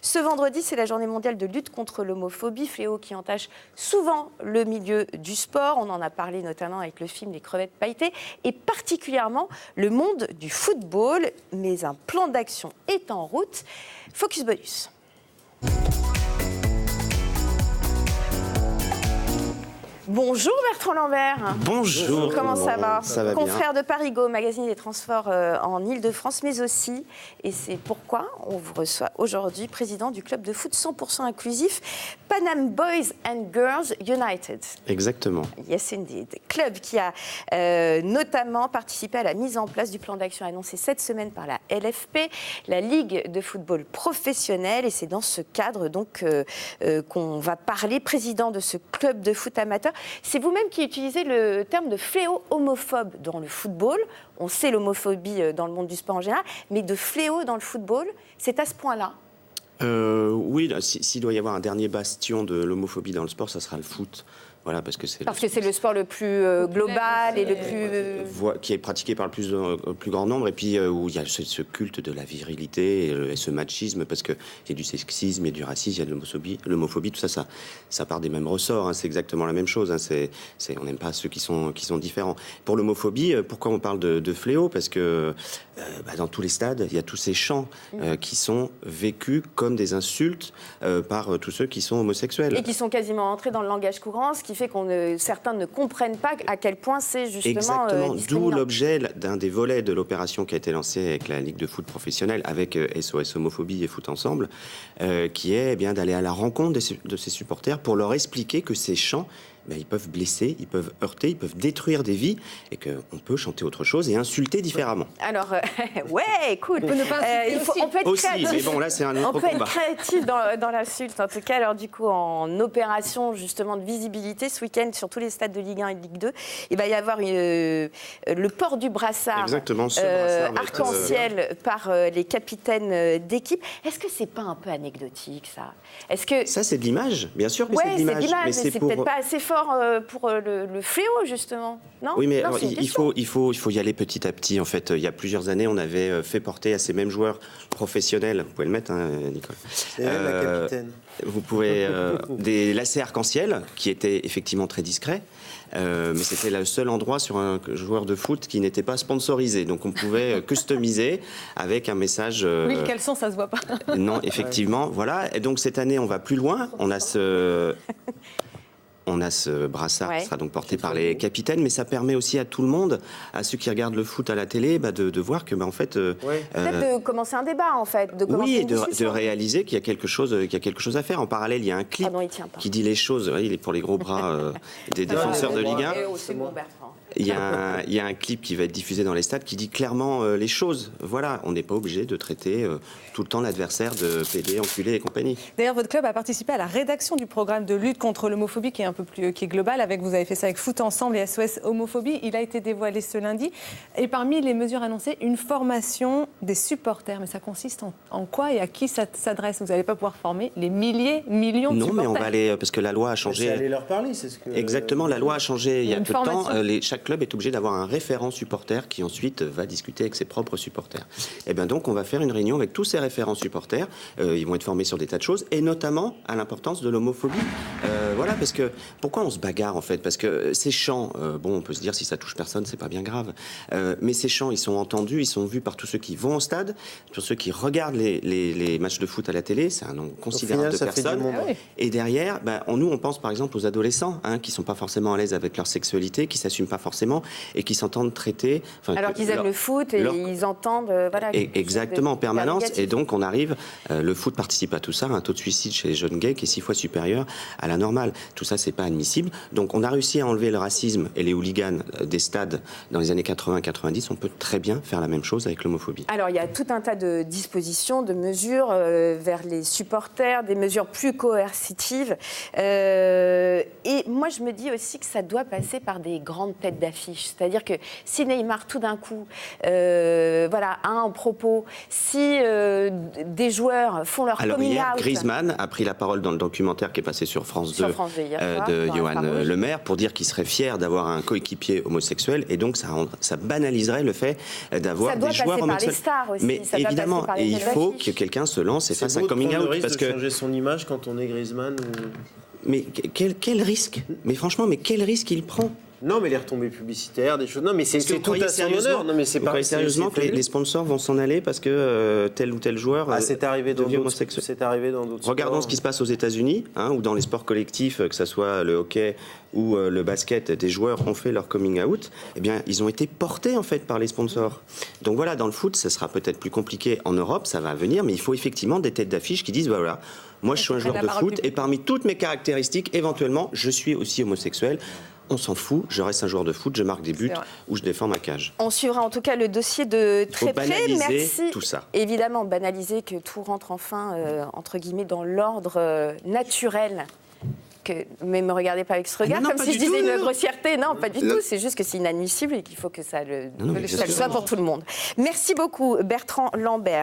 Ce vendredi, c'est la journée mondiale de lutte contre l'homophobie, fléau qui entache souvent le milieu du sport. On en a parlé notamment avec le film Les crevettes pailletées et particulièrement le monde du football. Mais un plan d'action est en route. Focus Bonus. Bonjour Bertrand Lambert. Bonjour. Comment ça va? Ça va bien. Confrère de Parigo, magazine des transports en Ile-de-France, mais aussi, et c'est pourquoi on vous reçoit aujourd'hui, président du club de foot 100% inclusif, Panam Boys and Girls United. Exactement. Yes indeed. Club qui a notamment participé à la mise en place du plan d'action annoncé cette semaine par la LFP, la Ligue de football professionnel, et c'est dans ce cadre donc qu'on va parler, président de ce club de foot amateur. C'est vous-même qui utilisez le terme de fléau homophobe dans le football. On sait l'homophobie dans le monde du sport en général, mais de fléau dans le football, c'est à ce point-là? Oui, s'il doit y avoir un dernier bastion de l'homophobie dans le sport, ça sera le foot. Voilà, parce que c'est le sport le plus global et le plus... qui est pratiqué par le plus grand nombre, et puis où il y a ce culte de la virilité et ce machisme, parce qu'il y a du sexisme, il y a du racisme, il y a de l'homophobie, tout ça part des mêmes ressorts, hein, c'est exactement la même chose, hein, on n'aime pas ceux qui sont différents. Pour l'homophobie, pourquoi on parle de fléau? Parce que dans tous les stades, il y a tous ces chants qui sont vécus comme des insultes par tous ceux qui sont homosexuels. Et qui sont quasiment entrés dans le langage courant, ce qui fait que certains ne comprennent pas à quel point c'est justement exactement, discriminant. d'où l'objet d'un des volets de l'opération qui a été lancée avec la Ligue de foot professionnelle, avec SOS Homophobie et Foot Ensemble, qui est bien d'aller à la rencontre de ces supporters pour leur expliquer que ces chants, ils peuvent blesser, ils peuvent heurter, ils peuvent détruire des vies, et qu'on peut chanter autre chose et insulter différemment. Alors, ouais, écoute, on peut être aussi, créatif. mais bon, là, c'est un autre combat. On peut être créatif dans l'insulte, en tout cas. Alors, du coup, en opération, justement, de visibilité, ce week-end, sur tous les stades de Ligue 1 et de Ligue 2, il va y avoir le port du brassard, arc-en-ciel par les capitaines d'équipe. Est-ce que c'est pas un peu anecdotique, ça? Ça, c'est de l'image, bien sûr que ouais, c'est de l'image. Mais c'est peut-être pas assez fort pour le fléau, justement. Non, oui, mais non, alors, il faut y aller petit à petit. En fait, il y a plusieurs années, on avait fait porter à ces mêmes joueurs professionnels, vous pouvez le mettre, hein, Nicole. C'est la capitaine. Vous pouvez des lacets arc-en-ciel qui étaient effectivement très discrets. Mais c'était le seul endroit sur un joueur de foot qui n'était pas sponsorisé. Donc on pouvait customiser avec un message... Oui, le caleçon, ça se voit pas. Non, effectivement, voilà. Et donc cette année, on va plus loin. On a ce brassard qui sera donc porté par les capitaines, mais ça permet aussi à tout le monde, à ceux qui regardent le foot à la télé, de voir que, en fait... Peut-être de commencer un débat, en fait. Oui, et de réaliser qu'il y a quelque chose à faire. En parallèle, il y a un clip qui dit les choses, il est pour les gros bras des défenseurs de Ligue 1. Il y a un clip qui va être diffusé dans les stades qui dit clairement les choses. Voilà, on n'est pas obligé de traiter tout le temps l'adversaire de PD, enculé et compagnie. D'ailleurs, votre club a participé à la rédaction du programme de lutte contre l'homophobie qui est global. Vous avez fait ça avec Foot Ensemble et SOS Homophobie. Il a été dévoilé ce lundi. Et parmi les mesures annoncées, une formation des supporters. Mais ça consiste en quoi et à qui ça s'adresse? Vous n'allez pas pouvoir former les millions de supporters. Non, mais on va aller, parce que la loi a changé. C'est aller leur parler, c'est ce que... Exactement, la loi a changé il y a peu de temps. Chaque club est obligé d'avoir un référent supporter qui ensuite va discuter avec ses propres supporters. Et bien donc on va faire une réunion avec tous ces référents supporters. Ils vont être formés sur des tas de choses, et notamment à l'importance de l'homophobie. Voilà, parce que pourquoi on se bagarre en fait? Parce que ces chants, on peut se dire si ça touche personne, c'est pas bien grave. Mais ces chants, ils sont entendus, ils sont vus par tous ceux qui vont au stade, pour ceux qui regardent les matchs de foot à la télé. C'est un nombre considérable de personnes. Et derrière, nous on pense par exemple aux adolescents qui sont pas forcément à l'aise avec leur sexualité, qui s'assument pas forcément et qui s'entendent traiter. Alors qu'ils aiment le foot et ils entendent. Exactement, en permanence. Et donc on arrive, le foot participe à tout ça, un taux de suicide chez les jeunes gays qui est 6 fois supérieur à la normale. Tout ça, c'est pas admissible. Donc on a réussi à enlever le racisme et les hooligans des stades dans les années 80-90. On peut très bien faire la même chose avec l'homophobie. Alors il y a tout un tas de dispositions, de mesures vers les supporters, des mesures plus coercitives. Et moi je me dis aussi que ça doit passer par des grandes têtes d'affiche. C'est-à-dire que si Neymar, tout d'un coup, a un propos, si des joueurs font leur coming hier, out... Griezmann a pris la parole dans le documentaire qui est passé sur France 2 de Johan Lemaire pour dire qu'il serait fier d'avoir un coéquipier homosexuel, et donc ça banaliserait le fait d'avoir des joueurs homosexuels. Mais évidemment, et il faut que quelqu'un se lance et fasse un coming out. Parce que changer son image quand on est Griezmann Mais quel risque? Mais franchement, quel risque il prend? Non, mais les retombées publicitaires, des choses. Non, mais c'est tout à son honneur. Non, mais c'est pas sérieusement que les sponsors vont s'en aller parce que tel ou tel joueur c'est arrivé dans d'autres. C'est arrivé dans d'autres. Regardons ce qui se passe aux États-Unis, ou dans les sports collectifs, que ce soit le hockey ou le basket, des joueurs ont fait leur coming out. Eh bien, ils ont été portés en fait par les sponsors. Donc voilà, dans le foot, ça sera peut-être plus compliqué en Europe, ça va venir, mais il faut effectivement des têtes d'affiche qui disent voilà. Moi, je suis un joueur de foot et parmi toutes mes caractéristiques, éventuellement, je suis aussi homosexuel. On s'en fout, je reste un joueur de foot, je marque des buts ou je défends ma cage. On suivra en tout cas le dossier de très près. Merci. Tout ça. Évidemment, banaliser que tout rentre enfin, entre guillemets, dans l'ordre naturel. Mais ne me regardez pas avec ce regard, comme si je disais une grossièreté. Non, pas du tout. C'est juste que c'est inadmissible et qu'il faut que ça le soit pour tout le monde. Merci beaucoup, Bertrand Lambert.